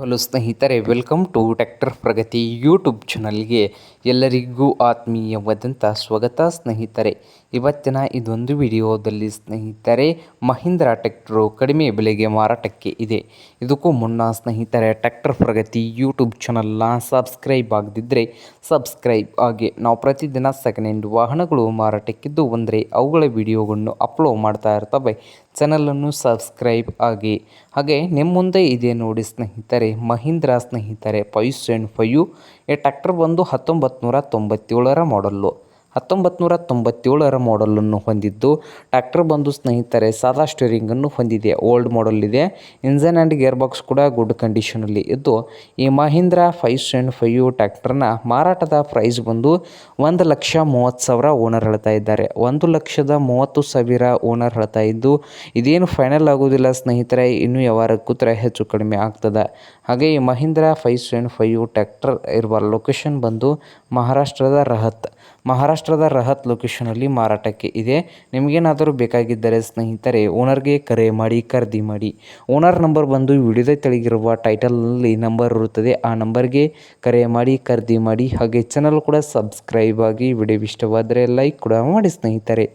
Hello ಸ್ನೇಹಿತರೆ, welcome to tractor Pragati YouTube ಚಾನಲ್ಗೆ ಎಲ್ಲರಿಗೂ ಆತ್ಮೀಯವಾದಂಥ ಸ್ವಾಗತ. ಸ್ನೇಹಿತರೆ, ಇವತ್ತಿನ ಇದೊಂದು ವಿಡಿಯೋದಲ್ಲಿ ಸ್ನೇಹಿತರೆ ಮಹೀಂದ್ರಾ ಟ್ರ್ಯಾಕ್ಟರು ಕಡಿಮೆ ಬೆಲೆಗೆ ಮಾರಾಟಕ್ಕೆ ಇದೆ. ಇದಕ್ಕೂ ಮುನ್ನ ಸ್ನೇಹಿತರೆ ಟ್ರ್ಯಾಕ್ಟರ್ ಪ್ರಗತಿ ಯೂಟ್ಯೂಬ್ ಚಾನಲ್ನ ಸಬ್ಸ್ಕ್ರೈಬ್ ಆಗದಿದ್ದರೆ ಸಬ್ಸ್ಕ್ರೈಬ್ ಆಗಿ. ನಾವು ಪ್ರತಿದಿನ ಸೆಕೆಂಡ್ ಹ್ಯಾಂಡ್ ವಾಹನಗಳು ಮಾರಾಟಕ್ಕಿದ್ದು ಅಂದರೆ ಅವುಗಳ ವಿಡಿಯೋಗಳನ್ನು ಅಪ್ಲೋಡ್ ಮಾಡ್ತಾ ಇರ್ತವೆ. ಚಾನಲನ್ನು ಸಬ್ಸ್ಕ್ರೈಬ್ ಆಗಿ. ಹಾಗೆ ನಿಮ್ಮ ಮುಂದೆ ಇದೆ ನೋಡಿ ಸ್ನೇಹಿತರೆ, ಮಹೀಂದ್ರಾ ಸ್ನೇಹಿತರೆ 575 ಈ ಟ್ರ್ಯಾಕ್ಟರ್ ಬಂದು 1997ರ ಮಾಡಲ್ಲು. 1997ರ ಮಾಡಲನ್ನು ಹೊಂದಿದ್ದು ಟ್ರ್ಯಾಕ್ಟರ್ ಬಂದು ಸ್ನೇಹಿತರೆ ಸಾದಾ ಸ್ಟೀರಿಂಗನ್ನು ಹೊಂದಿದೆ. ಓಲ್ಡ್ ಮಾಡಲ್ ಇದೆ. ಇಂಜನ್ ಆ್ಯಂಡ್ ಗೇರ್ ಬಾಕ್ಸ್ ಕೂಡ ಗುಡ್ ಕಂಡೀಷನಲ್ಲಿ ಇದ್ದು, ಈ ಮಹೀಂದ್ರಾ 575 ಟ್ರ್ಯಾಕ್ಟರ್ನ ಮಾರಾಟದ ಪ್ರೈಸ್ ಬಂದು 1,30,30,000 ಓನರ್ ಹೇಳ್ತಾ ಇದ್ದಾರೆ. 1,30,30,000 ಓನರ್ ಹೇಳ್ತಾ ಇದ್ದು, ಇದೇನು ಫೈನಲ್ ಆಗೋದಿಲ್ಲ ಸ್ನೇಹಿತರೆ, ಇನ್ನೂ ಯಾವಾರ ಕೂತ್ರೆ ಹೆಚ್ಚು ಕಡಿಮೆ ಆಗ್ತದೆ. ಹಾಗೆ ಈ ಮಹೀಂದ್ರಾ 575 ಟ್ರ್ಯಾಕ್ಟರ್ ಇರುವ ಲೊಕೇಶನ್ ಬಂದು ಮಹಾರಾಷ್ಟ್ರದ ರಹತ್ ಲೊಕೇಶನಲ್ಲಿ ಮಾರಾಟಕ್ಕೆ ಇದೆ. ನಿಮಗೇನಾದರೂ ಬೇಕಾಗಿದ್ದರೆ ಸ್ನೇಹಿತರೆ ಓನರ್ಗೆ ಕರೆ ಮಾಡಿ ಖರೀದಿ ಮಾಡಿ. ಓನರ್ ನಂಬರ್ ಬಂದು ವಿಡಿಯೋದ ತೆಳಗಿರುವ ಟೈಟಲ್ನಲ್ಲಿ ನಂಬರ್ ಇರುತ್ತದೆ. ಆ ನಂಬರ್ಗೆ ಕರೆ ಮಾಡಿ ಖರೀದಿ ಮಾಡಿ. ಹಾಗೆ ಚಾನಲ್ ಕೂಡ ಸಬ್ಸ್ಕ್ರೈಬ್ ಆಗಿ. ವಿಡಿಯೋ ಇಷ್ಟವಾದರೆ ಲೈಕ್ ಕೂಡ ಮಾಡಿ ಸ್ನೇಹಿತರೆ.